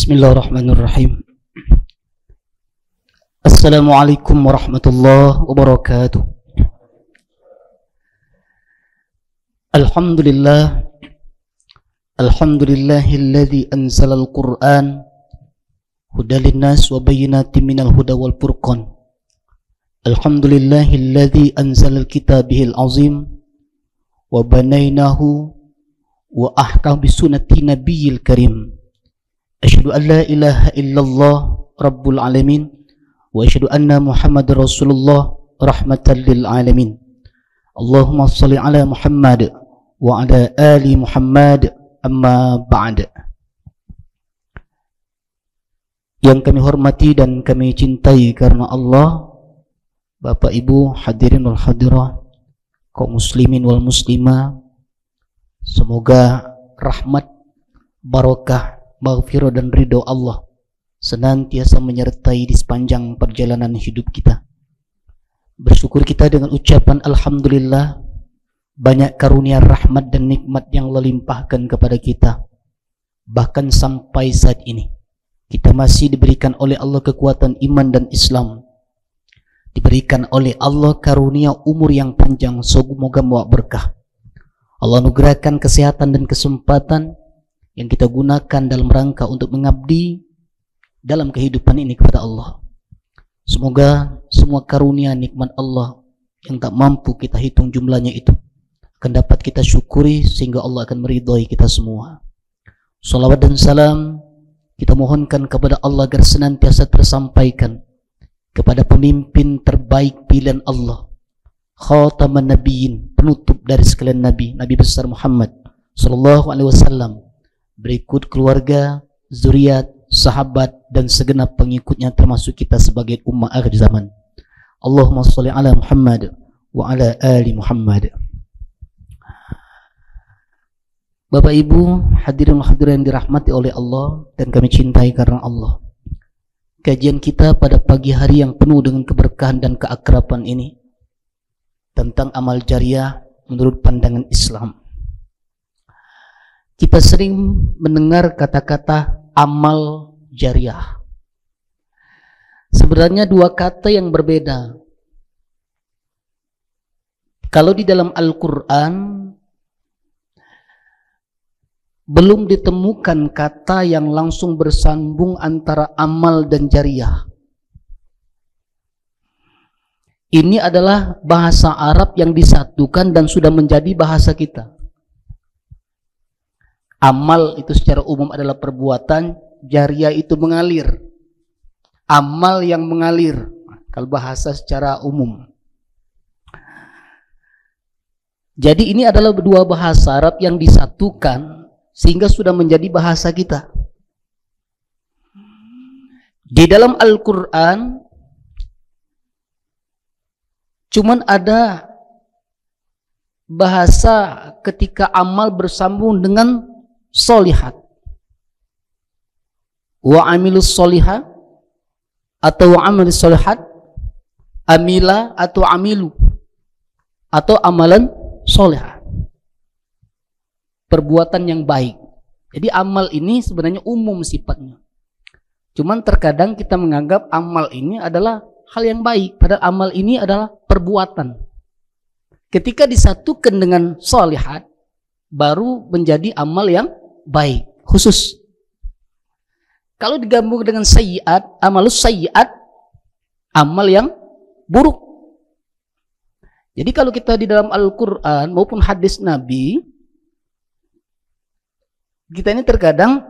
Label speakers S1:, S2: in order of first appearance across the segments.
S1: Bismillahirrahmanirrahim. Assalamualaikum warahmatullahi wabarakatuh. Alhamdulillah. Alhamdulillahilladzi anzalal Qur'an hudan linnas wa bayyinatin minal huda wal furqan. Alhamdulillahilladzi anzalal kitabihil azim wa banaynahu wa ahkam bisunnati nabiyil karim. Asyhadu an la ilaha illallah rabbul alamin wa asyhadu anna Muhammadar Rasulullah rahmatan lil alamin. Allahumma shalli ala Muhammad wa ala ali Muhammad, amma ba'd. Yang kami hormati dan kami cintai karena Allah, Bapak Ibu hadirin wal hadirah, kaum muslimin wal muslimah, semoga rahmat, barakah, maghfirah dan ridho Allah senantiasa menyertai di sepanjang perjalanan hidup kita. Bersyukur kita dengan ucapan alhamdulillah, banyak karunia rahmat dan nikmat yang Allah limpahkan kepada kita. Bahkan sampai saat ini kita masih diberikan oleh Allah kekuatan iman dan Islam, diberikan oleh Allah karunia umur yang panjang, semoga membawa berkah. Allah anugerahkan kesehatan dan kesempatan yang kita gunakan dalam rangka untuk mengabdi dalam kehidupan ini kepada Allah. Semoga semua karunia nikmat Allah yang tak mampu kita hitung jumlahnya itu akan dapat kita syukuri sehingga Allah akan meridhai kita semua. Salawat dan salam kita mohonkan kepada Allah agar senantiasa tersampaikan kepada pemimpin terbaik pilihan Allah, khataman nabiyyin, penutup dari sekalian nabi, Nabi besar Muhammad sallallahu alaihi wasallam, berikut keluarga, zuriat, sahabat dan segenap pengikutnya termasuk kita sebagai ummah akhir zaman. Allahumma shalli ala Muhammad wa ala ali Muhammad. Bapak Ibu hadirin hadirin yang dirahmati oleh Allah dan kami cintai karena Allah. Kajian kita pada pagi hari yang penuh dengan keberkahan dan keakraban ini tentang amal jariah menurut pandangan Islam. Kita sering mendengar kata-kata amal jariah. Sebenarnya dua kata yang berbeda. Kalau di dalam Al-Quran belum ditemukan kata yang langsung bersambung antara amal dan jariah. Ini adalah bahasa Arab yang disatukan dan sudah menjadi bahasa kita. Amal itu secara umum adalah perbuatan, jariah itu mengalir. Amal yang mengalir, kalau bahasa secara umum. Jadi ini adalah dua bahasa Arab yang disatukan sehingga sudah menjadi bahasa kita. Di dalam Al-Quran cuman ada bahasa ketika amal bersambung dengan solihat, wa amilus solihat atau wa amilus solihat, amila atau amilu atau amalan solihat, perbuatan yang baik. Jadi amal ini sebenarnya umum sifatnya, cuman terkadang kita menganggap amal ini adalah hal yang baik, padahal amal ini adalah perbuatan. Ketika disatukan dengan solihat baru menjadi amal yang baik khusus. Kalau digabung dengan sayyiat, amalus sayyiat, amal yang buruk. Jadi kalau kita di dalam Al-Quran maupun hadis Nabi, kita ini terkadang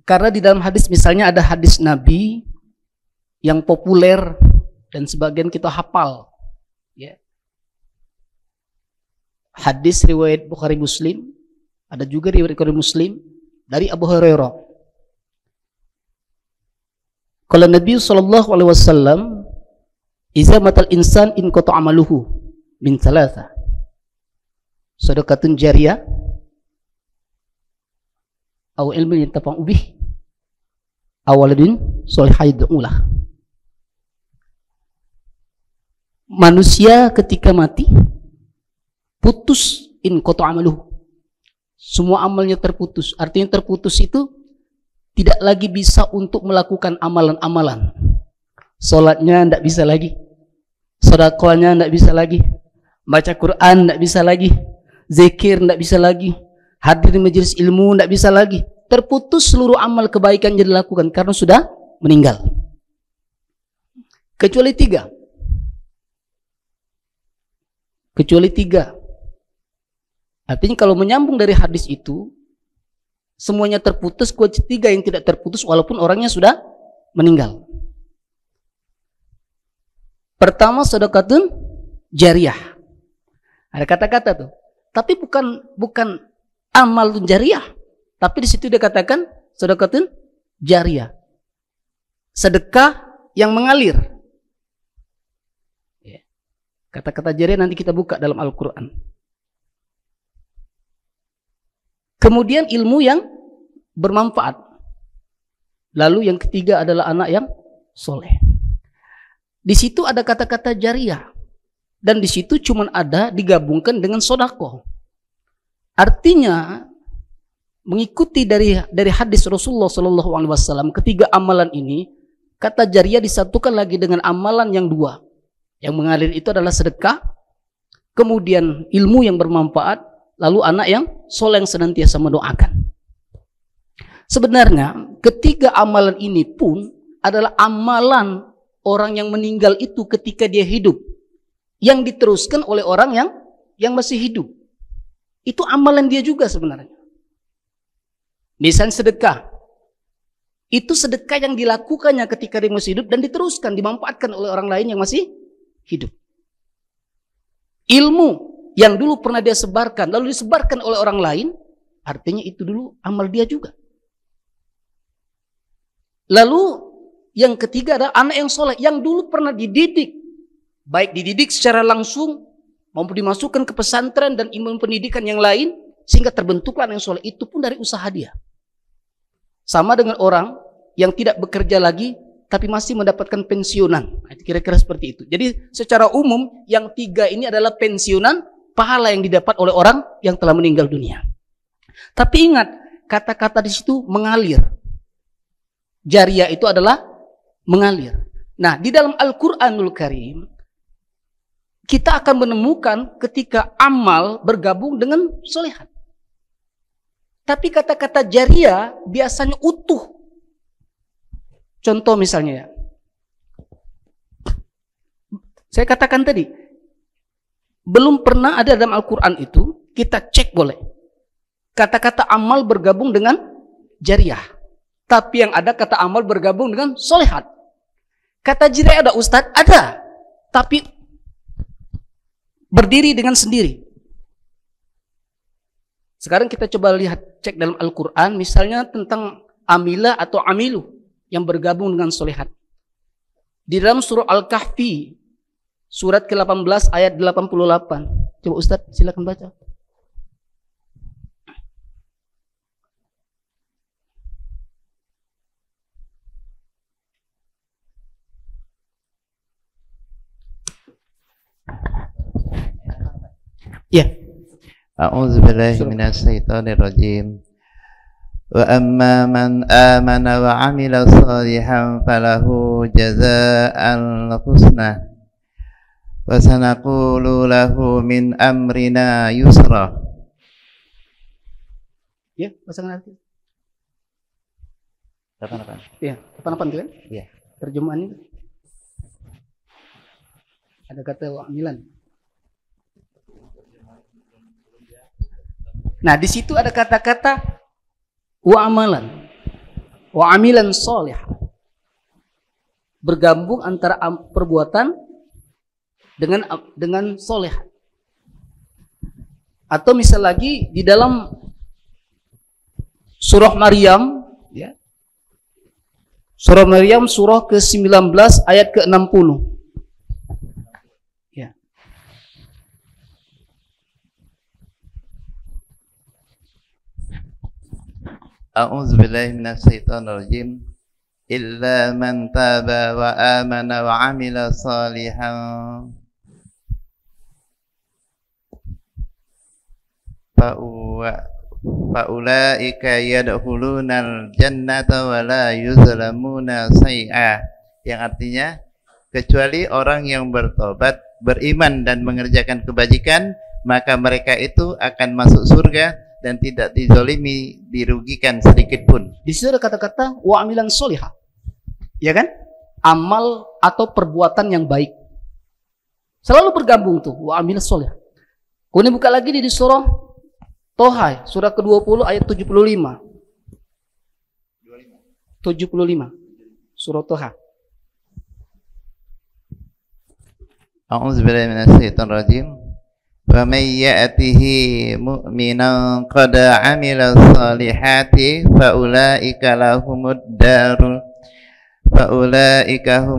S1: karena di dalam hadis misalnya ada hadis Nabi yang populer dan sebagian kita hafal, ya. Hadis riwayat Bukhari Muslim, ada juga riwayat Bukhari Muslim dari Abu Hurairah. Kalau Nabi sallallahu alaihi wasallam, "Iza matal insan in qata amaluhu min thalatha. Shadaqatun jariyah aw ilmin yantafa'u bih aw waladin shalihah yad'ulah." Manusia ketika mati putus in qata amaluhu. Semua amalnya terputus. Artinya terputus itu tidak lagi bisa untuk melakukan amalan-amalan. Sholatnya tidak bisa lagi, sedekahnya tidak bisa lagi, baca Quran tidak bisa lagi, zikir tidak bisa lagi, hadir di majelis ilmu tidak bisa lagi. Terputus seluruh amal kebaikan yang dilakukan karena sudah meninggal. Kecuali tiga. Artinya kalau menyambung dari hadis itu, semuanya terputus, kecuali tiga yang tidak terputus walaupun orangnya sudah meninggal. Pertama, sedekatun jariyah. Ada kata-kata tuh. Tapi bukan amal jariyah. Tapi di situ dia katakan sedekatun jariyah. Sedekah yang mengalir. Kata-kata jariyah nanti kita buka dalam Al-Quran. Kemudian ilmu yang bermanfaat. Lalu yang ketiga adalah anak yang soleh. Di situ ada kata-kata jariyah. Dan di situ cuma ada digabungkan dengan sodako. Artinya mengikuti dari hadis Rasulullah SAW, ketiga amalan ini, kata jariyah disatukan lagi dengan amalan yang dua. Yang mengalir itu adalah sedekah, kemudian ilmu yang bermanfaat, lalu anak yang soleh yang senantiasa mendoakan. Sebenarnya ketiga amalan ini pun adalah amalan orang yang meninggal itu ketika dia hidup, yang diteruskan oleh orang yang masih hidup. Itu amalan dia juga sebenarnya. Misalnya sedekah, itu sedekah yang dilakukannya ketika dia masih hidup dan diteruskan, dimanfaatkan oleh orang lain yang masih hidup. Ilmu yang dulu pernah dia sebarkan lalu disebarkan oleh orang lain, artinya itu dulu amal dia juga. Lalu yang ketiga adalah anak yang soleh yang dulu pernah dididik, baik dididik secara langsung maupun dimasukkan ke pesantren dan ilmu pendidikan yang lain sehingga terbentuklah anak yang soleh. Itu pun dari usaha dia. Sama dengan orang yang tidak bekerja lagi tapi masih mendapatkan pensiunan. Kira-kira seperti itu. Jadi secara umum yang tiga ini adalah pensiunan pahala yang didapat oleh orang yang telah meninggal dunia. Tapi ingat, kata-kata di situ mengalir. Jariyah itu adalah mengalir. Nah, di dalam Al-Qur'anul Karim kita akan menemukan ketika amal bergabung dengan solehat. Tapi kata-kata jariyah biasanya utuh. Contoh misalnya ya. Saya katakan tadi, belum pernah ada dalam Al-Quran itu, kita cek boleh. Kata-kata amal bergabung dengan jariyah. Tapi yang ada kata amal bergabung dengan solehat. Kata jariyah ada Ustadz? Ada. Tapi berdiri dengan sendiri. Sekarang kita coba lihat, cek dalam Al-Quran, misalnya tentang amila atau amilu yang bergabung dengan solehat. Di dalam surah Al-Kahfi, surat ke-18 ayat 88. Coba Ustadz silakan baca. Ya.
S2: A'udzu billahi minasyaitonir rajim. Wa amma man amana wa 'amila shalihan falahu jazaa'al husna wa sanaqulu lahu min amrina yusra.
S1: Ya, pasangan arti.
S2: 88.
S1: Ya, 88 kan?
S2: Iya.
S1: Terjemahan ini. Ada kata wa'amilan. Nah, di situ ada kata-kata wa'amalan, wa'amilan sholih. Bergabung antara perbuatan dengan soleh. Atau misal lagi di dalam surah Maryam, ya. Surah Maryam surah ke-19 ayat ke-60.
S2: A'udzu billahi minasyaitonir rajim. Illa man taba wa amana wa 'amila shalihan faulaika yadkhulunal jannata wa la yuzlamuna syai'a, yang artinya kecuali orang yang bertobat, beriman dan mengerjakan kebajikan, maka mereka itu akan masuk surga dan tidak dizalimi, dirugikan sedikit pun.
S3: Di situ ada kata-kata wa amilan sholihah. Ya kan? Amal atau perbuatan yang baik. Selalu bergabung tuh wa amilan sholihah. Kemudian buka lagi di surah Toha, surah ke-20 ayat 75. 75. Surah Toha.
S2: A'udzu billahi minasyaitonir rajim. فَمَنْ يَأْتِهِ مُؤْمِنًا قَدْ عَمِلَ الصَّالِحَاتِ فَأُولَئِكَ هُمُ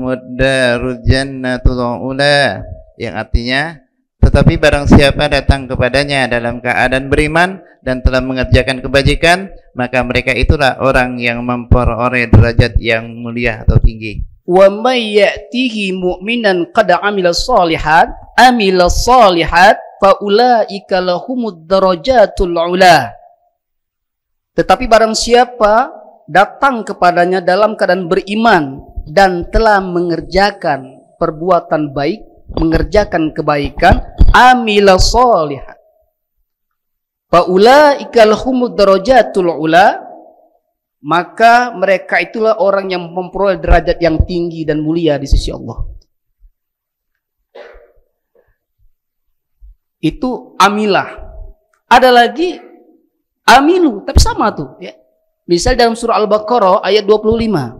S2: الدَّارُ الْجَنَّةُ الْأُولَى, yang artinya tetapi barang siapa datang kepadanya dalam keadaan beriman dan telah mengerjakan kebajikan, maka mereka itulah orang yang memperoleh derajat yang mulia atau tinggi.
S3: Wa may ya'tihi mu'minan qad 'amila shalihat fa ulaika lahumud darajatul 'ula. Tetapi barang siapa datang kepadanya dalam keadaan beriman dan telah mengerjakan perbuatan baik, mengerjakan kebaikan, amila shalihat, fa ulaika lahumud darajatul 'ula, maka mereka itulah orang yang memperoleh derajat yang tinggi dan mulia di sisi Allah. Itu amilah. Ada lagi amilu, tapi sama tuh ya. Misal dalam surah Al-Baqarah ayat 25.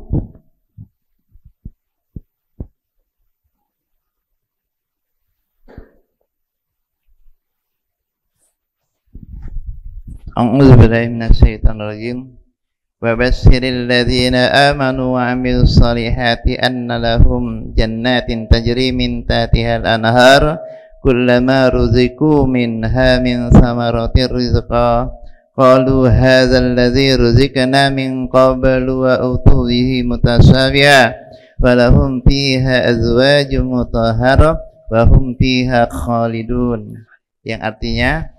S2: A'udzu billahi minasyaitonir rajim. وَبَشِّرِ الَّذِينَ آمَنُوا وَعَمِلُوا الصَّالِحَاتِ أَنَّ لَهُمْ جَنَّاتٍ تَجْرِي مِنْ تَحْتِهَا الْأَنْهَارُ كُلَّمَا رُزِقُوا مِنْهَا مِنْ ثَمَرَةٍ رِزْقًا قَالُوا هَذَا الَّذِي رُزِقْنَا مِنْ قَبْلُ وَأُتُوا بِهِ مُتَشَابِهًا وَلَهُمْ فِيهَا أَزْوَاجٌ مُطَهَّرَةٌ وَهُمْ فِيهَا خَالِدُونَ, yang artinya,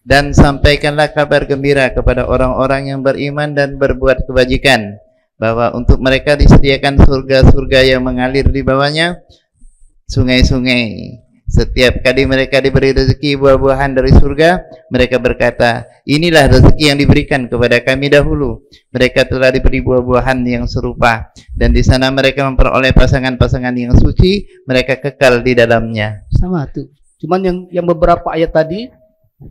S2: dan sampaikanlah kabar gembira kepada orang-orang yang beriman dan berbuat kebajikan, bahwa untuk mereka disediakan surga-surga yang mengalir di bawahnya sungai-sungai. Setiap kali mereka diberi rezeki buah-buahan dari surga, mereka berkata, inilah rezeki yang diberikan kepada kami dahulu. Mereka telah diberi buah-buahan yang serupa, dan di sana mereka memperoleh pasangan-pasangan yang suci, mereka kekal di dalamnya.
S3: Sama tuh. Cuman yang beberapa ayat tadi,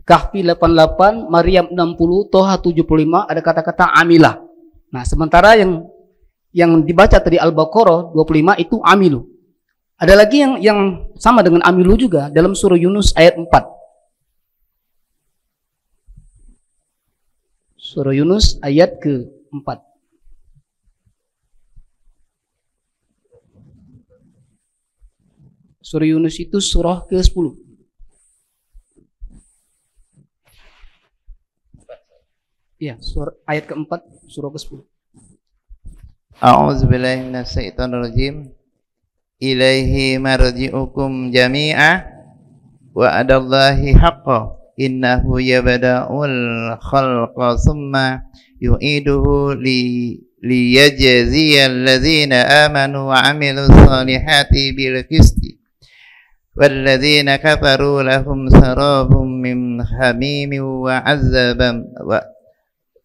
S3: Kahfi 88, Maryam 60, Toha 75, ada kata-kata amilah. Nah, sementara yang dibaca tadi Al-Baqarah 25 itu amilu. Ada lagi yang sama dengan amilu juga dalam surah Yunus ayat 4. Surah Yunus ayat ke-4. Surah Yunus itu surah ke-10. Ya, ayat keempat, surah ke-10.
S2: A'udzu billahi minasyaitonir rajim. Ilaihi marji'ukum jami'a wa adallahi haqqan innahu yabda'ul khalqa thumma yu'iduhu liyajziyal ladzina amanu wa 'amilus salihati bil qisti walladzina kafaru lahum sarabun min hamimin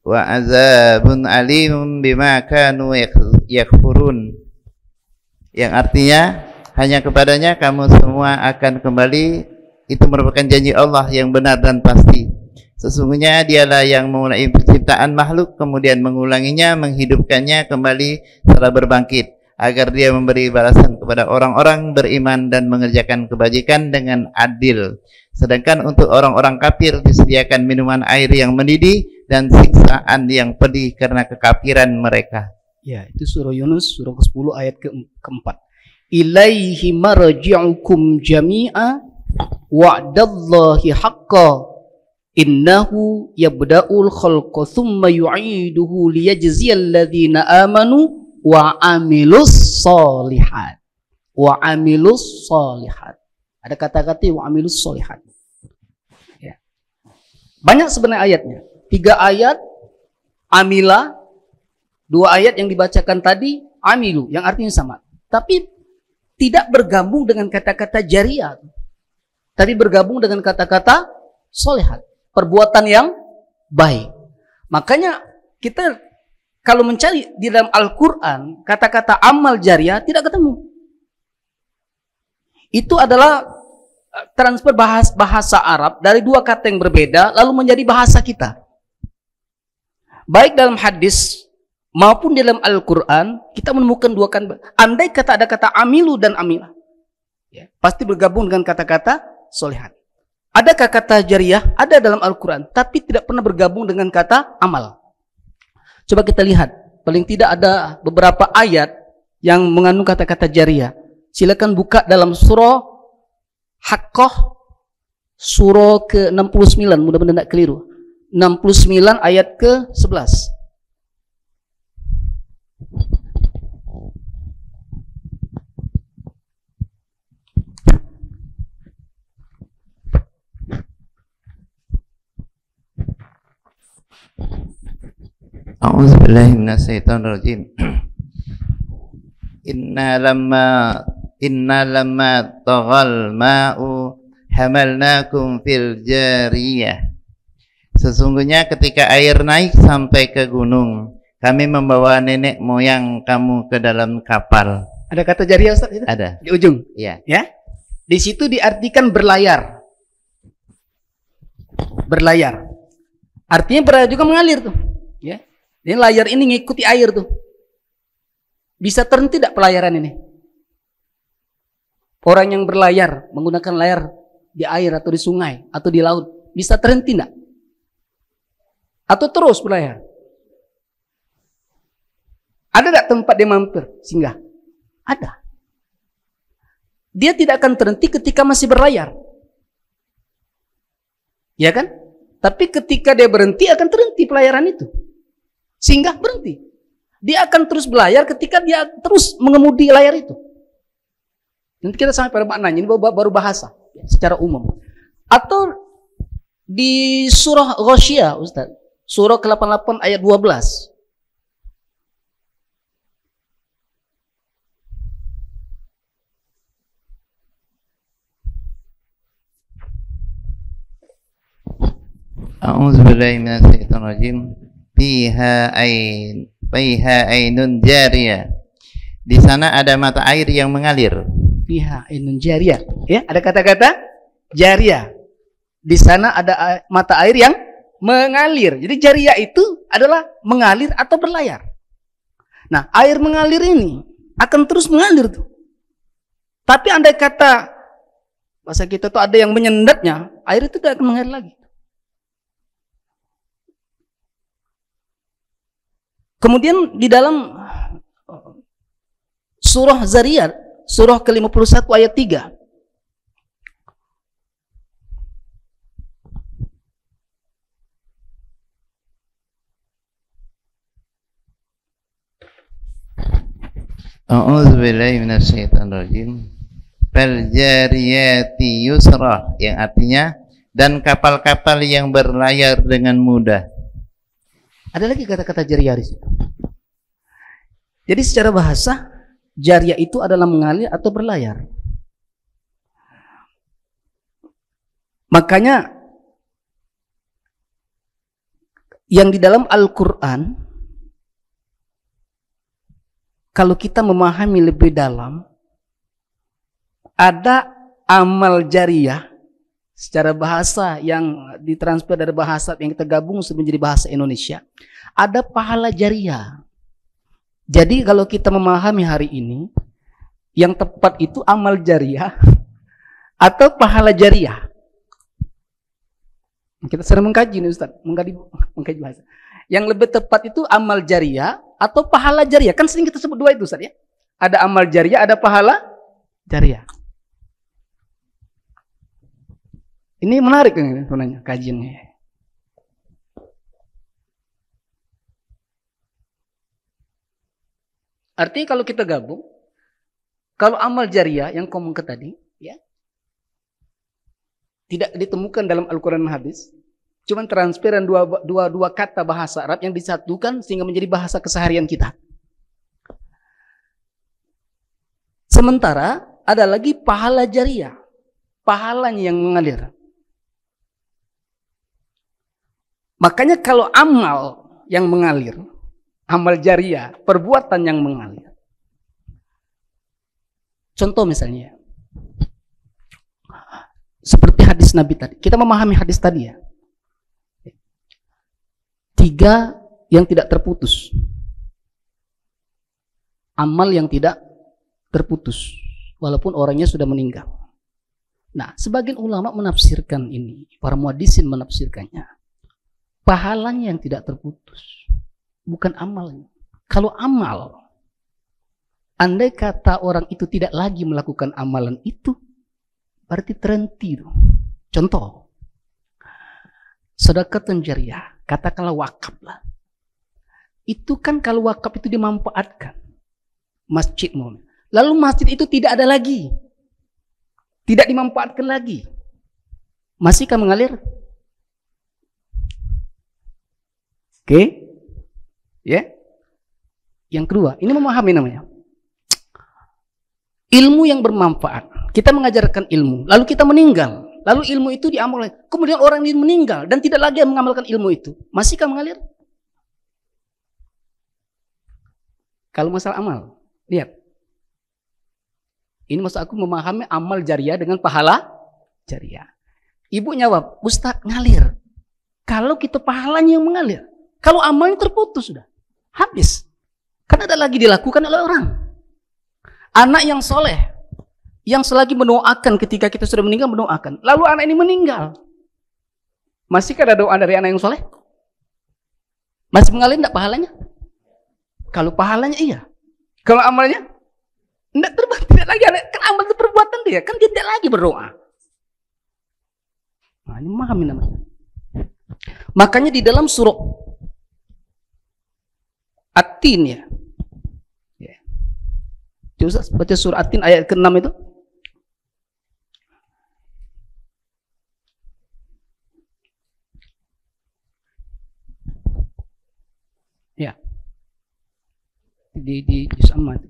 S2: wa azabun alimun bima kanu yakfurun, yang artinya hanya kepadanya kamu semua akan kembali. Itu merupakan janji Allah yang benar dan pasti. Sesungguhnya dialah yang memulai penciptaan makhluk, kemudian mengulanginya, menghidupkannya kembali setelah berbangkit, agar dia memberi balasan kepada orang-orang beriman dan mengerjakan kebajikan dengan adil. Sedangkan untuk orang-orang kafir disediakan minuman air yang mendidih dan siksaan yang pedih karena kekafiran mereka.
S3: Ya, itu surah Yunus surah ke-10 ayat ke-4. Ilaihi marji'ukum jami'a wa'dallahi haqqan innahu yabda'ul khalqa thumma yu'iduhu liyajziyal ladzina amanu wa 'amilus shalihat. Wa 'amilus shalihat. Ada kata-kata wa 'amilus shalihat. Ya. Banyak sebenarnya ayatnya. 3 ayat amila, 2 ayat yang dibacakan tadi amilu, yang artinya sama. Tapi tidak bergabung dengan kata-kata jariyah, tapi bergabung dengan kata-kata solehat, perbuatan yang baik. Makanya kita kalau mencari di dalam Al-Quran kata-kata amal jariyah tidak ketemu. Itu adalah transfer bahasa Arab dari 2 kata yang berbeda lalu menjadi bahasa kita. Baik dalam hadis maupun di dalam Al-Quran kita menemukan 2 kata. Andai kata ada kata amilu dan amilah, ya, pasti bergabung dengan kata-kata solehat. Adakah kata jariyah? Ada dalam Al-Quran, tapi tidak pernah bergabung dengan kata amal. Coba kita lihat, paling tidak ada beberapa ayat yang mengandung kata-kata jariyah. Silakan buka dalam surah Haqqah, surah ke-69, mudah-mudahan tidak keliru. 69 ayat ke-11.
S2: A'udzubillahi minasyaitonirrajim. Inna lamma taghal ma'u hamalnakum fil jariyah. Sesungguhnya ketika air naik sampai ke gunung, kami membawa nenek moyang kamu ke dalam kapal.
S3: Ada kata jariyah, Ustaz? Itu?
S2: Ada.
S3: Di ujung.
S2: Iya.
S3: Ya. Di situ diartikan berlayar. Berlayar. Artinya berlayar juga mengalir tuh. Ya. Ini layar ini ngikuti air tuh. Bisa terhenti tidak pelayaran ini? Orang yang berlayar menggunakan layar di air atau di sungai atau di laut, bisa terhenti tidak? Atau terus berlayar? Ada tidak tempat dia mampir singgah? Ada. Dia tidak akan terhenti ketika masih berlayar, ya kan? Tapi ketika dia berhenti akan terhenti pelayaran itu. Singgah, berhenti. Dia akan terus berlayar ketika dia terus mengemudi layar itu. Nanti kita sampai pada maknanya, ini baru bahasa secara umum. Atau di surah Ghasyiyah, Ustaz, surah ke-88 ayat 12.
S2: A'udzubillahi minasyaitonirrajim. Fiha ainun jariyah. Di sana ada mata air yang mengalir.
S3: Fiha ainun jariyah. Ya, ada kata-kata jariyah. Di sana ada mata air yang mengalir. Jadi jariyah itu adalah mengalir atau berlayar. Nah, air mengalir ini akan terus mengalir tuh. Tapi andai kata bahasa kita tuh ada yang menyendatnya, air itu tidak akan mengalir lagi. Kemudian di dalam surah Zariyat, surah ke-51 ayat 3.
S2: A'udzubillahi minasyaitonirrajim. Fal jariyati yusra, yang artinya dan kapal-kapal yang berlayar dengan mudah.
S3: Ada lagi kata-kata jariyah di situ. Jadi secara bahasa, jariyah itu adalah mengalir atau berlayar. Makanya yang di dalam Al-Quran, kalau kita memahami lebih dalam, ada amal jariyah secara bahasa yang ditransfer dari bahasa yang kita gabung menjadi bahasa Indonesia. Ada pahala jariyah. Jadi kalau kita memahami hari ini, yang tepat itu amal jariyah atau pahala jariyah. Kita sering mengkaji nih Ustaz, mengkaji bahasa. Yang lebih tepat itu amal jariyah atau pahala jariyah. Kan sering kita sebut 2 itu Ustaz ya. Ada amal jariyah, ada pahala jariyah. Ini menarik sebenarnya kajiannya. Artinya kalau kita gabung, kalau amal jariyah yang kau tadi, ya, tidak ditemukan dalam Al-Quran dan Hadis, Cuman transferan dua kata bahasa Arab yang disatukan sehingga menjadi bahasa keseharian kita. Sementara ada lagi pahala jariah, pahalanya yang mengalir. Makanya kalau amal yang mengalir, amal jariah, perbuatan yang mengalir. Contoh misalnya, seperti hadis Nabi tadi. Kita memahami hadis tadi ya. 3 yang tidak terputus. Amal yang tidak terputus. Walaupun orangnya sudah meninggal. Nah, sebagian ulama menafsirkan ini. Para muhaddisin menafsirkannya. Pahalanya yang tidak terputus. Bukan amalnya. Kalau amal, andai kata orang itu tidak lagi melakukan amalan itu, berarti terhenti. Contoh, sedekah jariah, katakanlah wakaf lah. Itu kan kalau wakaf itu dimanfaatkan. Masjid mau. Lalu masjid itu tidak ada lagi. Tidak dimanfaatkan lagi. Masihkah mengalir? Oke. Ya. Yang kedua, ini memahami namanya. Ilmu yang bermanfaat. Kita mengajarkan ilmu, lalu kita meninggal. Lalu ilmu itu diamalkan. Kemudian orang ini meninggal dan tidak lagi mengamalkan ilmu itu. Masihkah mengalir? Kalau masalah amal, lihat. Ini maksud aku memahami amal jariah dengan pahala jariah. Ibu jawab, Ustaz ngalir. Kalau kita pahalanya yang mengalir. Kalau amalnya terputus sudah. Habis. Kan ada lagi dilakukan oleh orang. Anak yang soleh. Yang selagi mendoakan ketika kita sudah meninggal, mendoakan. Lalu anak ini meninggal. Masihkah ada doa dari anak yang soleh? Masih mengalir tidak pahalanya? Kalau pahalanya iya. Kalau amalnya? Tidak lagi ada. Kan amal itu perbuatan dia. Kan dia tidak lagi berdoa. Nah, ini memahami namanya. Makanya di dalam surah At-Tin ya. Coba baca surah At-Tin ayat ke-6 itu. Ya. Di sama itu.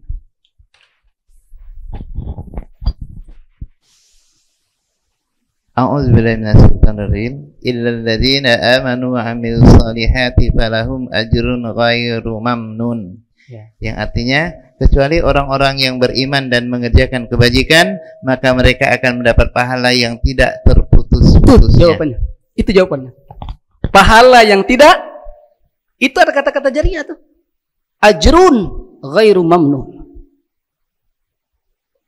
S2: A'udzu billahi minasyaitonir rajim. Illal ladzina amanu wa 'amilus solihati falahum ajrun ghairu mamnun. Ya. Yang artinya kecuali orang-orang yang beriman dan mengerjakan kebajikan, maka mereka akan mendapat pahala yang tidak terputus-putusnya.
S3: Jawabannya. Itu jawabannya. Pahala yang tidak, itu ada kata-kata jariah tuh. Ajrun ghairu mamnun.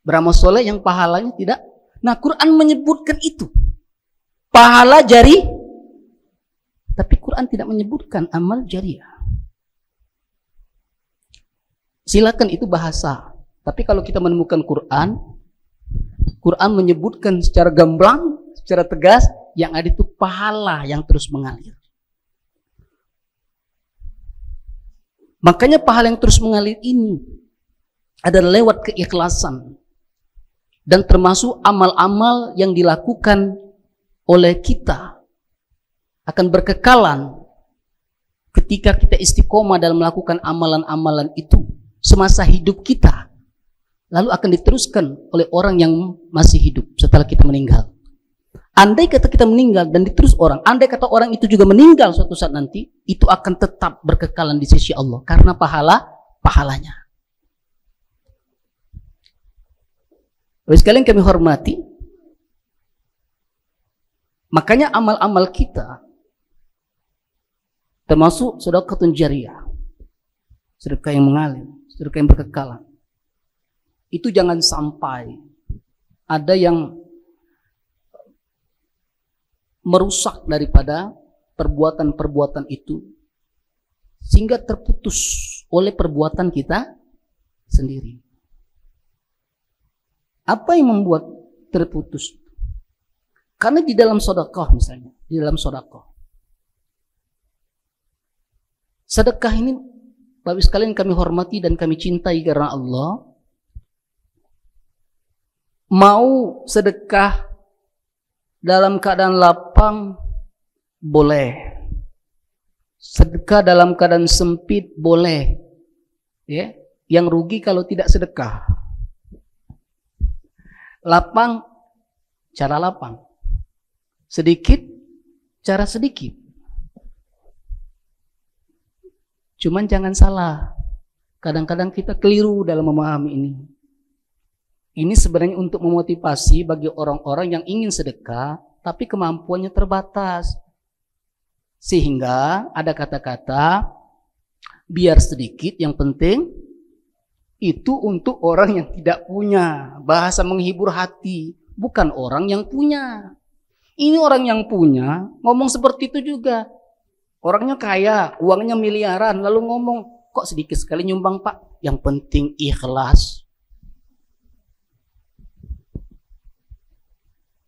S3: Beramal soleh yang pahalanya tidak. Nah, Quran menyebutkan itu. Pahala jari. Tapi Quran tidak menyebutkan amal jariah. Silakan itu bahasa. Tapi kalau kita menemukan Quran menyebutkan secara gamblang, secara tegas, yang ada itu pahala yang terus mengalir. Makanya pahala yang terus mengalir ini adalah lewat keikhlasan. Dan termasuk amal-amal yang dilakukan oleh kita akan berkekalan ketika kita istiqomah dalam melakukan amalan-amalan itu semasa hidup kita, lalu akan diteruskan oleh orang yang masih hidup setelah kita meninggal. Andai kata kita meninggal dan diterus orang, andai kata orang itu juga meninggal suatu saat nanti, itu akan tetap berkekalan di sisi Allah karena pahalanya. Bapak sekalian kami hormati, makanya amal-amal kita termasuk sedekah jariah, sedekah yang mengalir, sedekah yang berkekalan. Itu jangan sampai ada yang merusak daripada perbuatan-perbuatan itu sehingga terputus oleh perbuatan kita sendiri. Apa yang membuat terputus? Karena di dalam sedekah misalnya, di dalam sedekah ini Bapak sekalian kami hormati dan kami cintai karena Allah. Mau sedekah dalam keadaan lapang boleh. Sedekah dalam keadaan sempit boleh. Ya, yang rugi kalau tidak sedekah. Lapang, cara lapang. Sedikit, cara sedikit. Cuman jangan salah. Kadang-kadang kita keliru dalam memahami ini. Ini sebenarnya untuk memotivasi bagi orang-orang yang ingin sedekah, tapi kemampuannya terbatas. Sehingga ada kata-kata, biar sedikit yang penting, itu untuk orang yang tidak punya. Bahasa menghibur hati, bukan orang yang punya. Ini orang yang punya, ngomong seperti itu juga. Orangnya kaya, uangnya miliaran, lalu ngomong, kok sedikit sekali nyumbang Pak? Yang penting ikhlas.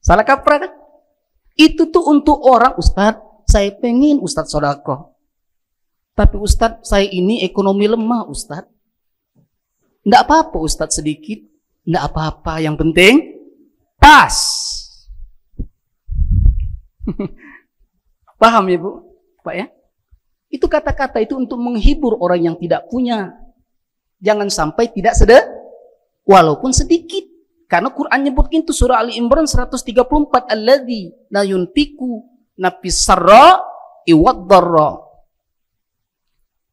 S3: Salah kaprah kan? Itu tuh untuk orang, Ustadz, saya pengen Ustadz sodako. Tapi Ustadz, saya ini ekonomi lemah Ustadz. Nggak apa-apa Ustadz sedikit. Nggak apa-apa, yang penting pas. Paham ya Bu? Pak ya? Itu kata-kata itu untuk menghibur orang yang tidak punya. Jangan sampai tidak sedekah, walaupun sedikit. Karena Quran nyebutkan itu surah Ali Imran 134, alladzi la yunfiqu nafis sarra iwad darra.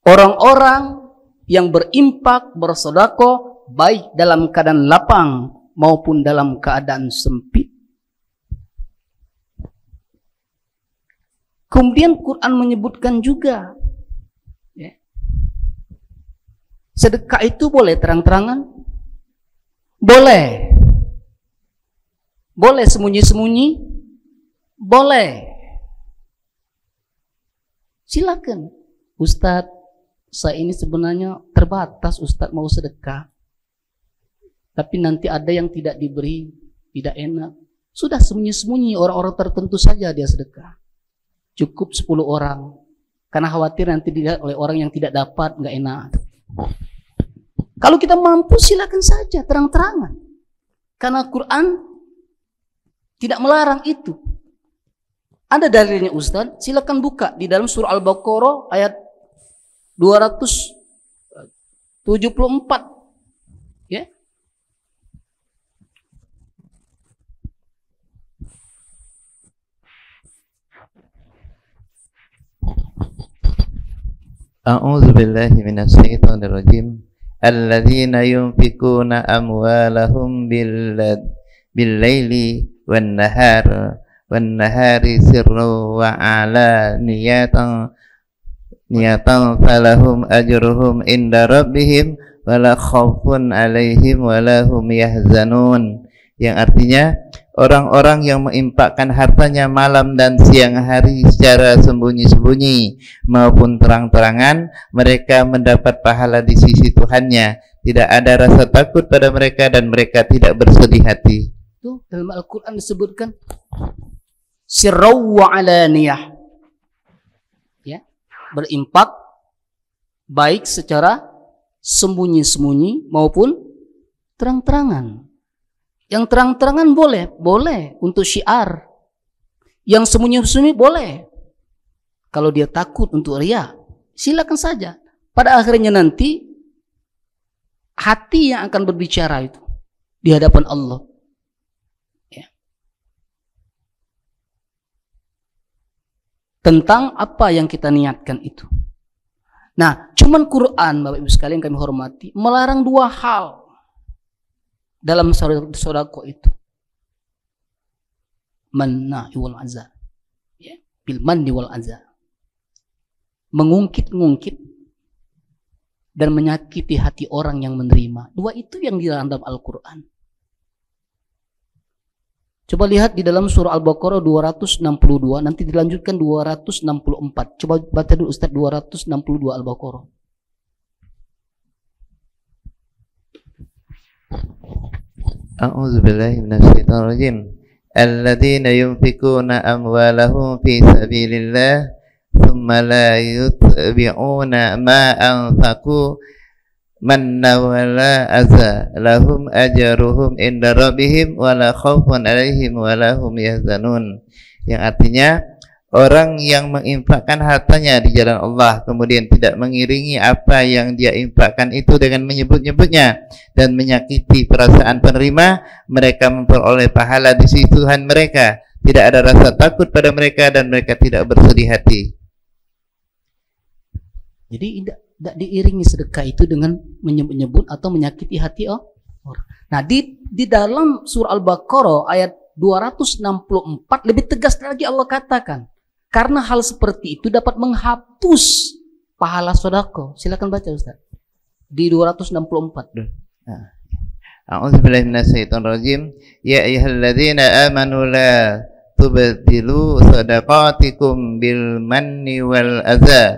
S3: Orang-orang yang berimpak, bersedekah baik dalam keadaan lapang maupun dalam keadaan sempit. Kemudian Quran menyebutkan juga ya, sedekah itu boleh terang-terangan, boleh. Boleh sembunyi-sembunyi, boleh. Silakan. Ustadz, saya ini sebenarnya terbatas Ustadz mau sedekah. Tapi nanti ada yang tidak diberi, tidak enak. Sudah sembunyi-sembunyi, orang-orang tertentu saja dia sedekah. Cukup 10 orang. Karena khawatir nanti dilihat oleh orang yang tidak dapat, nggak enak. Kalau kita mampu silakan saja, terang-terangan. Karena Quran tidak melarang itu. Ada dalilnya Ustaz, silakan buka di dalam surah Al-Baqarah ayat 274. Ya.
S2: A'udzu billahi minasy syaithanir rajim. Alladzina yunfikuna amwalahum bil-laili wan-nahari sirran wa alaniyatan falahum ajruhum inda rabbihim wala khaufun alaihim wala hum yahzanun. Yang artinya orang-orang yang menginfakkan hartanya malam dan siang hari secara sembunyi-sembunyi maupun terang-terangan, mereka mendapat pahala di sisi Tuhannya. Tidak ada rasa takut pada mereka dan mereka tidak bersedih hati.
S3: Itu dalam Al-Quran disebutkan sirraw wa alaniyah. Ya, berimpak baik secara sembunyi-sembunyi maupun terang-terangan. Yang terang-terangan boleh untuk syiar. Yang sembunyi-sembunyi boleh. Kalau dia takut untuk riya, silakan saja. Pada akhirnya nanti hati yang akan berbicara itu di hadapan Allah. Ya. Tentang apa yang kita niatkan itu. Nah, cuman Quran, Bapak Ibu sekalian kami hormati, melarang 2 hal dalam sedekah itu. Manna wal azza. Ya, bil manni wal azza. Mengungkit-ungkit dan menyakiti hati orang yang menerima. 2 itu yang dilarang dalam Al-Qur'an. Coba lihat di dalam surah Al-Baqarah 262, nanti dilanjutkan 264. Coba baca dulu Ustaz 262 Al-Baqarah.
S2: A'udzu billahi minasy syaithanir rajim. Alladzina yunfikuna amwalahum fi sabilillah thumma la yutbi'una ma anfaqu manna wala adza lahum ajruhum inda rabbihim wala khaufun alaihim wala hum yahzanun. Yang artinya Orang yang menginfakkan hartanya di jalan Allah kemudian tidak mengiringi apa yang dia infakkan itu dengan menyebut-nyebutnya dan menyakiti perasaan penerima, mereka memperoleh pahala di sisi Tuhan mereka. Tidak ada rasa takut pada mereka dan mereka tidak bersedih hati.
S3: Jadi tidak diiringi sedekah itu dengan menyebut-nyebut atau menyakiti hati orang. Nah, di dalam surah Al-Baqarah ayat 264 lebih tegas lagi Allah katakan, karena hal seperti itu dapat menghapus pahala sedekah. Silakan baca Ustaz. Di 264.
S2: A'udzubillahi minasyaitonir rajim. Ya ayyuhalladzina amanu la tubtilu shadaqatikum bil manni wal adza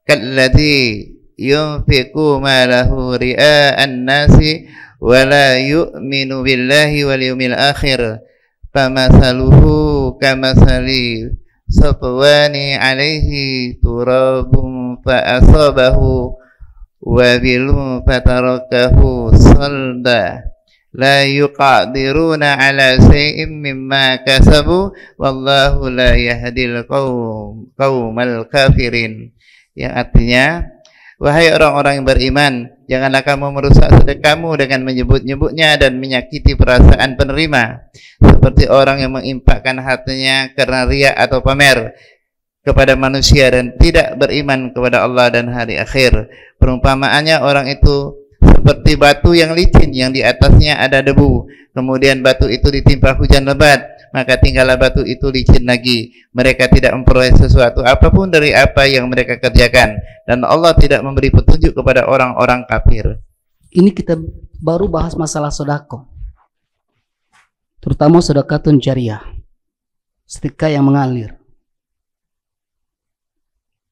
S2: kalladzi yunfiqu malahu ria'an nasi wa la yu'minu billahi wal yawmil akhir famathaluhu kamathali safwani alaihi turabun fa asabahu wabilun fatarakahu salda la yuqadiruna ala shay'in mimma kasabu wallahu la yahdil qaumal kafirin. Yang artinya, wahai orang-orang yang beriman, janganlah kamu merusak sedekahmu dengan menyebut-nyebutnya dan menyakiti perasaan penerima, seperti orang yang menginfakkan hartanya karena riya atau pamer kepada manusia dan tidak beriman kepada Allah dan hari akhir. Perumpamaannya orang itu seperti batu yang licin yang di atasnya ada debu, kemudian batu itu ditimpa hujan lebat, maka tinggallah batu itu licin lagi. Mereka tidak memperoleh sesuatu apapun dari apa yang mereka kerjakan, dan Allah tidak memberi petunjuk kepada orang-orang kafir.
S3: Ini kita baru bahas masalah sedekah, terutama sedekatun jariyah, sedekah yang mengalir.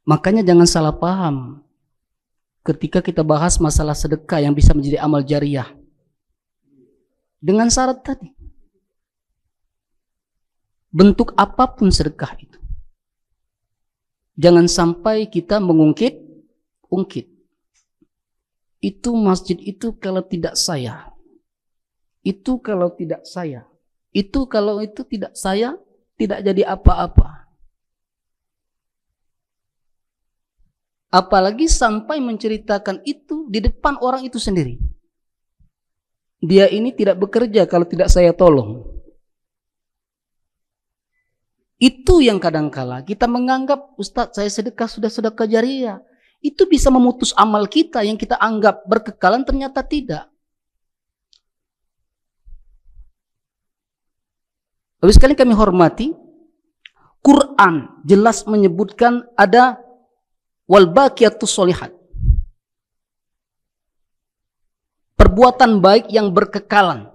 S3: Makanya jangan salah paham ketika kita bahas masalah sedekah yang bisa menjadi amal jariyah dengan syarat tadi. Bentuk apapun sedekah itu, jangan sampai kita mengungkit-ungkit. Itu masjid itu kalau tidak saya, itu kalau tidak saya, itu kalau itu tidak saya, tidak jadi apa-apa. Apalagi sampai menceritakan itu di depan orang itu sendiri. Dia ini tidak bekerja kalau tidak saya tolong. Itu yang kadangkala kita menganggap, Ustadz saya sedekah sudah sedekah jariyah. Itu bisa memutus amal kita yang kita anggap berkekalan, ternyata tidak. Lalu sekali kami hormati, Quran jelas menyebutkan ada wal baqiyatus sholihat, perbuatan baik yang berkekalan.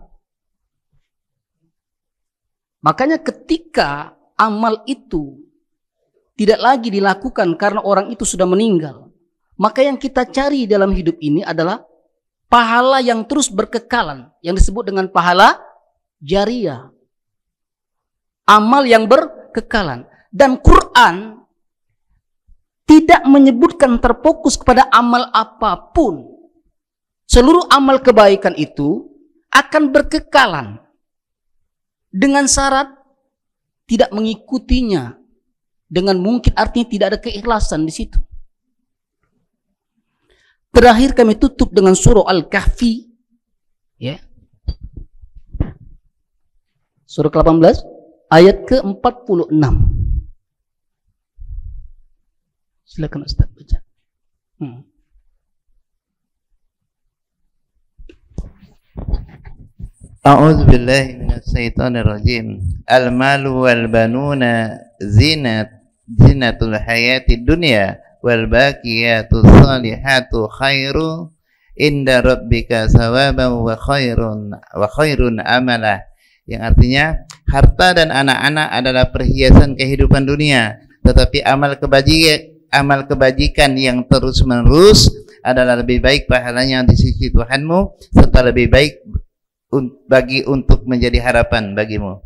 S3: Makanya ketika amal itu tidak lagi dilakukan karena orang itu sudah meninggal, maka yang kita cari dalam hidup ini adalah pahala yang terus berkekalan, yang disebut dengan pahala jariyah, amal yang berkekalan. Dan Quran tidak menyebutkan terfokus kepada amal apapun. Seluruh amal kebaikan itu akan berkekalan dengan syarat tidak mengikutinya dengan mungkin, artinya tidak ada keikhlasan di situ. Terakhir kami tutup dengan surah Al-Kahfi, ya. Surah ke-18 ayat ke-46. Silakan Ustaz baca.
S2: A'udzu billahi minasyaitonir rajim. Al-malu wal banuna zinatul hayatid dunya wal baqiyatus salihatu khairu inda rabbika thawaban wa khairun amala. Yang artinya harta dan anak-anak adalah perhiasan kehidupan dunia, tetapi amal kebajikan yang terus-menerus adalah lebih baik pahalanya di sisi Tuhanmu, serta lebih baik bagi untuk menjadi harapan bagimu.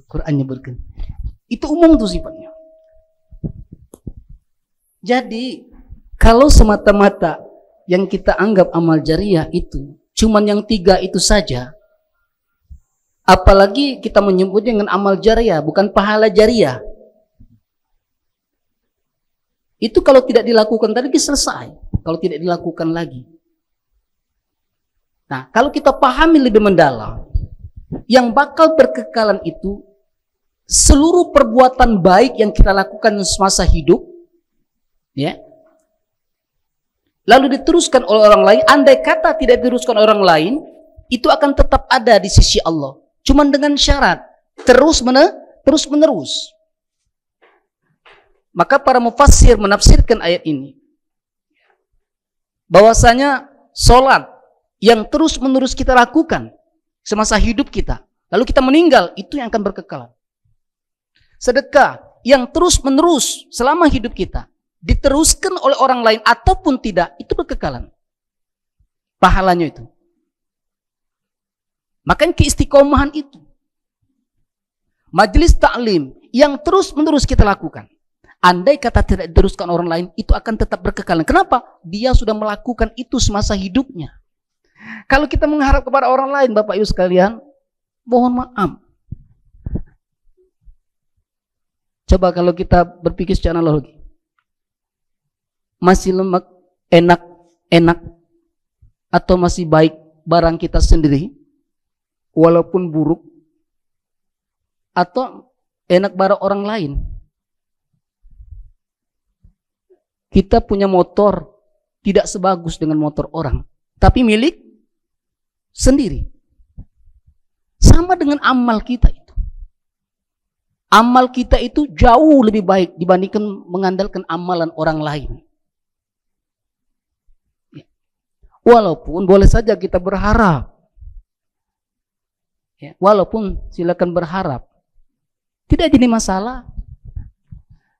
S3: Quran nyebutkan. Itu umum tuh sifatnya. Jadi kalau semata-mata yang kita anggap amal jariyah itu cuman yang 3 itu saja, apalagi kita menyebutnya dengan amal jariyah, bukan pahala jariyah. Itu kalau tidak dilakukan tadi selesai. Kalau tidak dilakukan lagi. Nah, kalau kita pahami lebih mendalam, yang bakal berkekalan itu seluruh perbuatan baik yang kita lakukan semasa hidup, ya, lalu diteruskan oleh orang lain. Andai kata tidak diteruskan orang lain, itu akan tetap ada di sisi Allah. Cuman dengan syarat terus menerus. Maka para mufassir menafsirkan ayat ini bahwasanya solat yang terus menerus kita lakukan semasa hidup kita, lalu kita meninggal, itu yang akan berkekalan. Sedekah yang terus menerus selama hidup kita, diteruskan oleh orang lain ataupun tidak, itu berkekalan pahalanya itu. Makanya keistiqomahan itu, majelis taklim yang terus menerus kita lakukan, andai kata tidak diteruskan orang lain, itu akan tetap berkekalan. Kenapa? Dia sudah melakukan itu semasa hidupnya. Kalau kita mengharap kepada orang lain, Bapak Ibu sekalian, mohon maaf. Coba kalau kita berpikir secara logis, masih lemak, enak, atau masih baik barang kita sendiri, walaupun buruk, atau enak barang orang lain. Kita punya motor tidak sebagus dengan motor orang, tapi milik sendiri. Sama dengan amal kita itu. Amal kita itu jauh lebih baik dibandingkan mengandalkan amalan orang lain. Walaupun boleh saja kita berharap. Walaupun silakan berharap. Tidak jadi masalah.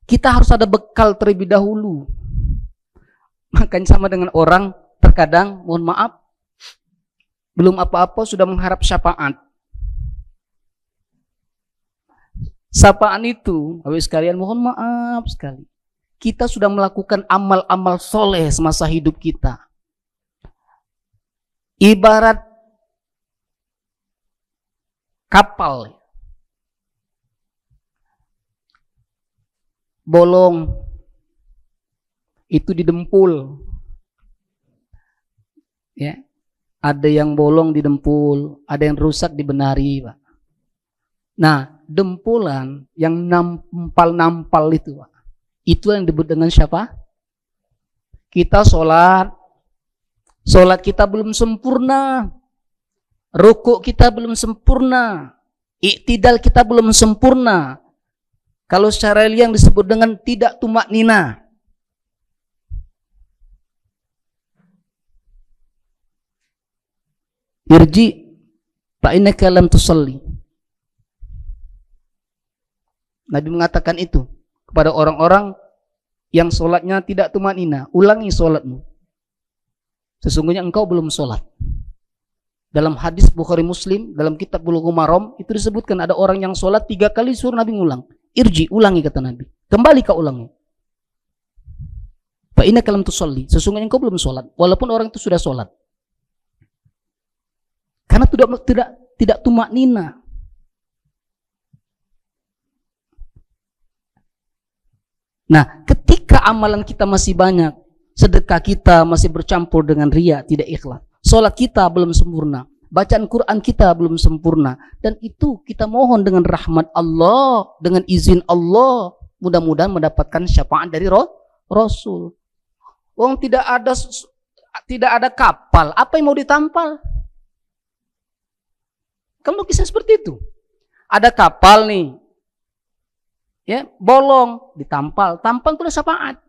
S3: Kita harus ada bekal terlebih dahulu. Makanya sama dengan orang terkadang, mohon maaf, belum apa-apa sudah mengharap syafaat. Syafaat itu, Bapak sekalian, mohon maaf sekali. Kita sudah melakukan amal-amal soleh semasa hidup kita. Ibarat kapal bolong itu didempul, ya. Ada yang bolong didempul, ada yang rusak dibenari, Pak. Nah, dempulan yang nampal itu, Pak, itu yang disebut dengan siapa? Kita sholat kita belum sempurna, rukuk kita belum sempurna, iktidal kita belum sempurna. Kalau secara yang disebut dengan tidak tumak nina. Irji fa innaka lam tusalli. Nabi mengatakan itu kepada orang-orang yang sholatnya tidak tumanina, ulangi sholatmu. Sesungguhnya engkau belum sholat. Dalam hadis Bukhari Muslim, dalam kitab Bulughul Maram, itu disebutkan ada orang yang sholat 3 kali suruh Nabi ngulang. Irji, ulangi kata Nabi. Kembali kau ulangi. Fa innaka lam tusalli. Sesungguhnya engkau belum sholat, walaupun orang itu sudah sholat. Karena tidak tumak nina. Nah, ketika amalan kita masih banyak, sedekah kita masih bercampur dengan riya, tidak ikhlas, sholat kita belum sempurna, bacaan Quran kita belum sempurna, dan itu kita mohon dengan rahmat Allah, dengan izin Allah, mudah-mudahan mendapatkan syafaat dari Rasul. Wong tidak ada kapal, apa yang mau ditampal? Kalau kisah seperti itu, ada kapal nih, ya, bolong, tampal itu syafaat.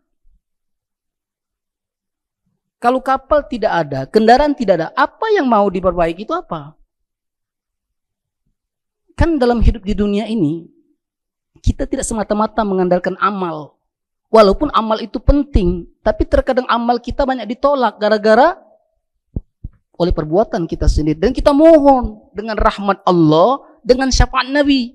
S3: Kalau kapal tidak ada, kendaraan tidak ada, apa yang mau diperbaiki itu apa? Kan dalam hidup di dunia ini, kita tidak semata-mata mengandalkan amal. Walaupun amal itu penting, tapi terkadang amal kita banyak ditolak gara-gara oleh perbuatan kita sendiri. Dan kita mohon dengan rahmat Allah, dengan syafaat Nabi.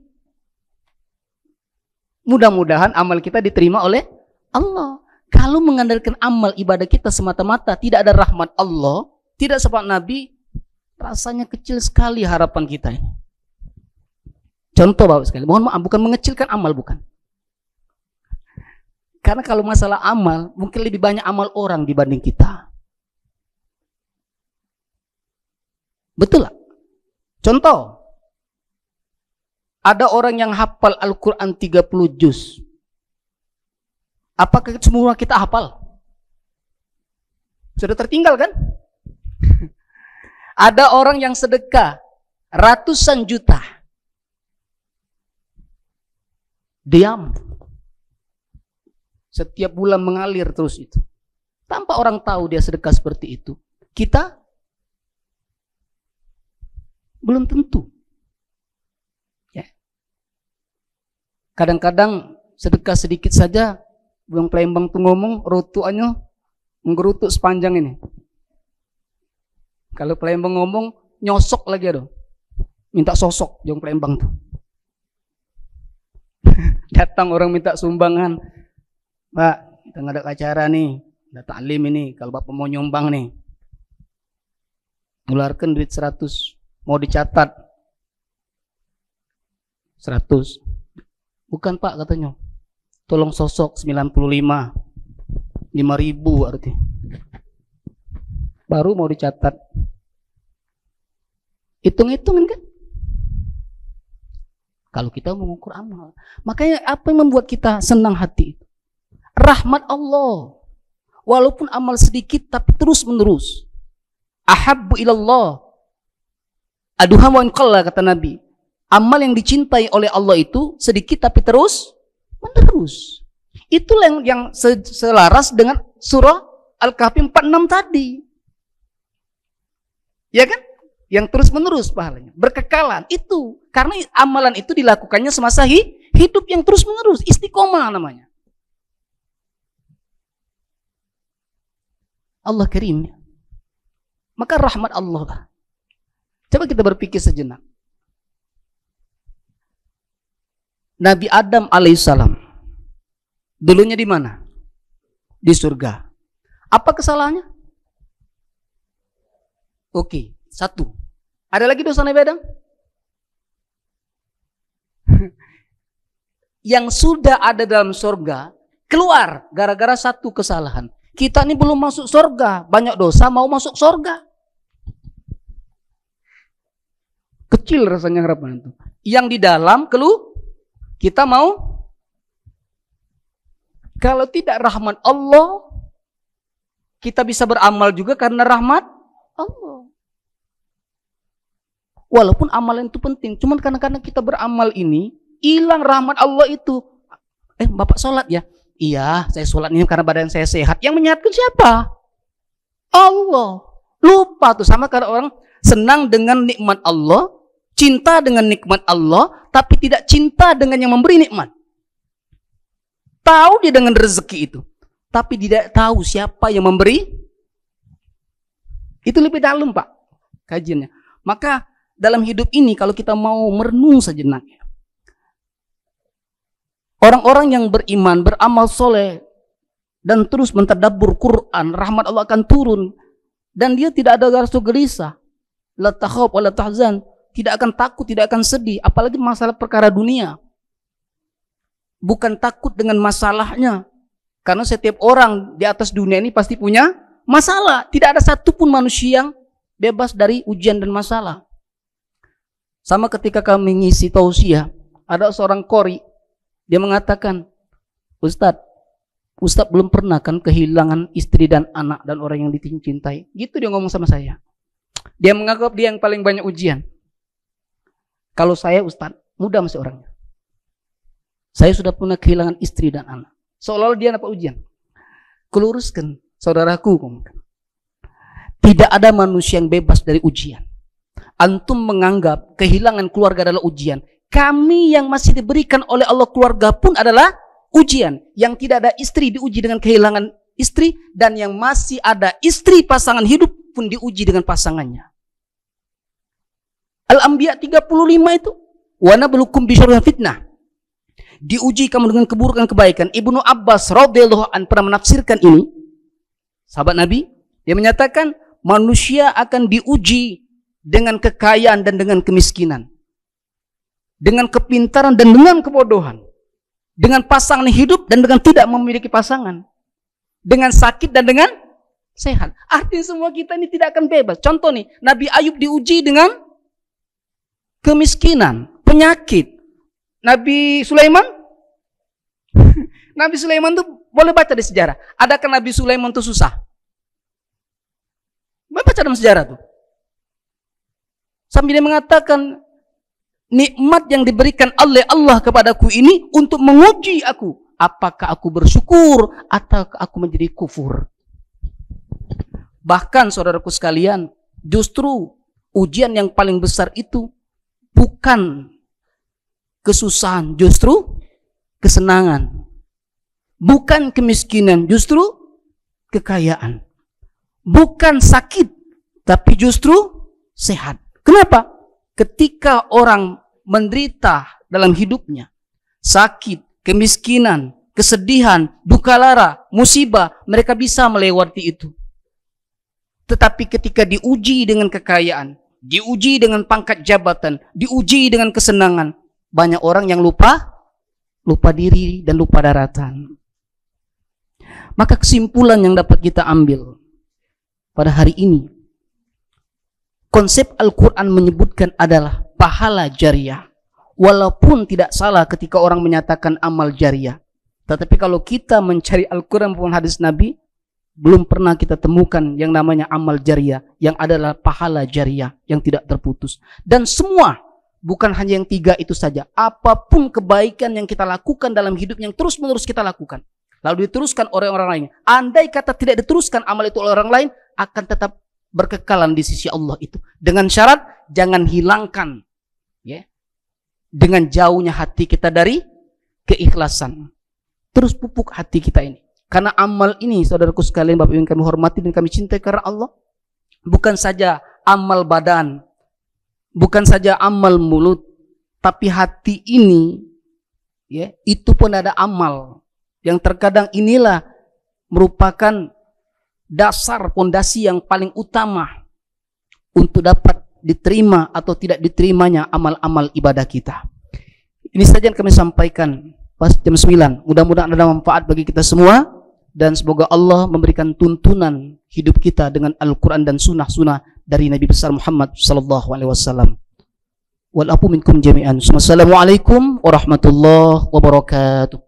S3: Mudah-mudahan amal kita diterima oleh Allah. Kalau mengandalkan amal ibadah kita semata-mata, tidak ada rahmat Allah, tidak syafaat Nabi, rasanya kecil sekali harapan kita ini. Contoh Bapak sekali, mohon maaf, bukan mengecilkan amal, bukan. Karena kalau masalah amal, mungkin lebih banyak amal orang dibanding kita. Betul lah. Contoh, ada orang yang hafal Al-Quran 30 juz. Apakah semua kita hafal? Sudah tertinggal kan? Ada orang yang sedekah ratusan juta. Diam. Setiap bulan mengalir terus itu. Tanpa orang tahu dia sedekah seperti itu. Kita belum tentu. Ya. Kadang-kadang sedekah sedikit saja, Bang Plembang tuh ngomong, rotuannya menggerutuk sepanjang ini. Kalau Plembang ngomong, nyosok lagi ada. Minta sosok, Bang Plembang tuh. Datang orang minta sumbangan. Pak, kita nggak ada acara nih, ada taklim ini, kalau Bapak mau nyumbang nih, ngeluarkan duit 100, mau dicatat 100. Bukan Pak katanya, tolong sosok 95, 5.000 arti. Baru mau dicatat. Hitung-hitungan kan? Kalau kita mengukur amal. Makanya apa yang membuat kita senang hati itu? Rahmat Allah. Walaupun amal sedikit tapi terus menerus. Ahabbu ilallah aduham wa inqalla, kata Nabi. Amal yang dicintai oleh Allah itu sedikit tapi terus menerus. Itulah yang selaras dengan surah Al-Kahfi 46 tadi. Ya kan? Yang terus menerus pahalanya, berkekalan. Itu karena amalan itu dilakukannya semasa hidup yang terus menerus, istiqomah namanya. Allah Karim. Maka rahmat Allah lah. Coba kita berpikir sejenak. Nabi Adam alaihissalam dulunya di mana? Di surga. Apa kesalahannya? Oke, satu. Ada lagi dosa Nabi Adam? Yang sudah ada dalam surga keluar gara-gara satu kesalahan. Kita ini belum masuk surga, banyak dosa mau masuk surga. Kecil rasanya harapan itu. Yang di dalam kita mau. Kalau tidak rahmat Allah, kita bisa beramal juga karena rahmat Allah. Walaupun amalan itu penting, cuman kadang-kadang kita beramal ini hilang rahmat Allah itu. Bapak sholat ya? Iya, saya sholat ini karena badan saya sehat. Yang menyehatkan siapa? Allah. Lupa tuh, sama karena orang senang dengan nikmat Allah, cinta dengan nikmat Allah, tapi tidak cinta dengan yang memberi nikmat. Tahu dia dengan rezeki itu, tapi tidak tahu siapa yang memberi. Itu lebih dalam Pak kajiannya. Maka dalam hidup ini kalau kita mau merenung sejenak, orang-orang yang beriman, beramal soleh, dan terus mentadabbur Quran, rahmat Allah akan turun. Dan dia tidak ada rasa gelisah. La takhaf wa la tahzan. Tidak akan takut, tidak akan sedih. Apalagi masalah perkara dunia. Bukan takut dengan masalahnya. Karena setiap orang di atas dunia ini pasti punya masalah. Tidak ada satupun manusia yang bebas dari ujian dan masalah. Sama ketika kami ngisi tausiah, ada seorang qori. Dia mengatakan, Ustadz belum pernah kan kehilangan istri dan anak dan orang yang dicintai. Gitu dia ngomong sama saya. Dia menganggap dia yang paling banyak ujian. Kalau saya Ustadz, mudah masih orangnya. Saya sudah pernah kehilangan istri dan anak. Seolah-olah dia dapat ujian. Keluruskan, saudaraku. Tidak ada manusia yang bebas dari ujian. Antum menganggap kehilangan keluarga adalah ujian. Kami yang masih diberikan oleh Allah keluarga pun adalah ujian. Yang tidak ada istri diuji dengan kehilangan istri. Dan yang masih ada istri pasangan hidup pun diuji dengan pasangannya. Al-Anbiya 35 itu. Wa nabluukum bisyarri fitnah. Diuji kamu dengan keburukan kebaikan. Ibnu Abbas radhiyallahu anhu pernah menafsirkan ini. Sahabat Nabi. Dia menyatakan manusia akan diuji dengan kekayaan dan dengan kemiskinan. Dengan kepintaran dan dengan kebodohan. dengan pasangan hidup dan dengan tidak memiliki pasangan, dengan sakit dan dengan sehat. Artinya semua kita ini tidak akan bebas. Contoh nih, Nabi Ayub diuji dengan kemiskinan, penyakit. Nabi Sulaiman, Nabi Sulaiman tuh boleh baca di sejarah. Adakah Nabi Sulaiman tuh susah? Baca dalam sejarah tuh. Sambil dia mengatakan, nikmat yang diberikan oleh Allah kepadaku ini untuk menguji aku. Apakah aku bersyukur atau aku menjadi kufur? Bahkan saudaraku sekalian, justru ujian yang paling besar itu bukan kesusahan, justru kesenangan. Bukan kemiskinan, justru kekayaan. Bukan sakit, tapi justru sehat. Kenapa? Ketika orang menderita dalam hidupnya, sakit, kemiskinan, kesedihan, duka lara, musibah, mereka bisa melewati itu. Tetapi ketika diuji dengan kekayaan, diuji dengan pangkat jabatan, diuji dengan kesenangan, banyak orang yang lupa diri dan lupa daratan. Maka kesimpulan yang dapat kita ambil pada hari ini, konsep Al-Quran menyebutkan adalah pahala jariah. Walaupun tidak salah ketika orang menyatakan amal jariah. Tetapi kalau kita mencari Al-Quran maupun hadis Nabi, belum pernah kita temukan yang namanya amal jariah, yang adalah pahala jariah yang tidak terputus. Dan semua, bukan hanya yang 3 itu saja. Apapun kebaikan yang kita lakukan dalam hidup yang terus-menerus kita lakukan, lalu diteruskan oleh orang lain. Andai kata tidak diteruskan amal itu oleh orang lain, akan tetap berkekalan di sisi Allah itu. Dengan syarat jangan hilangkan, ya, dengan jauhnya hati kita dari keikhlasan. Terus pupuk hati kita ini. Karena amal ini, saudaraku sekalian, Bapak Ibu yang kami hormati dan kami cintai karena Allah, bukan saja amal badan, bukan saja amal mulut, tapi hati ini, ya, itu pun ada amal yang terkadang inilah merupakan dasar pondasi yang paling utama untuk dapat diterima atau tidak diterimanya amal-amal ibadah kita. Ini saja yang kami sampaikan pas jam 9. Mudah-mudahan ada manfaat bagi kita semua, dan semoga Allah memberikan tuntunan hidup kita dengan Al-Quran dan sunnah-sunnah dari Nabi besar Muhammad sallallahu alaihi wasallam. Wal afu minkum jami'an. Wassalamualaikum warahmatullahi wabarakatuh.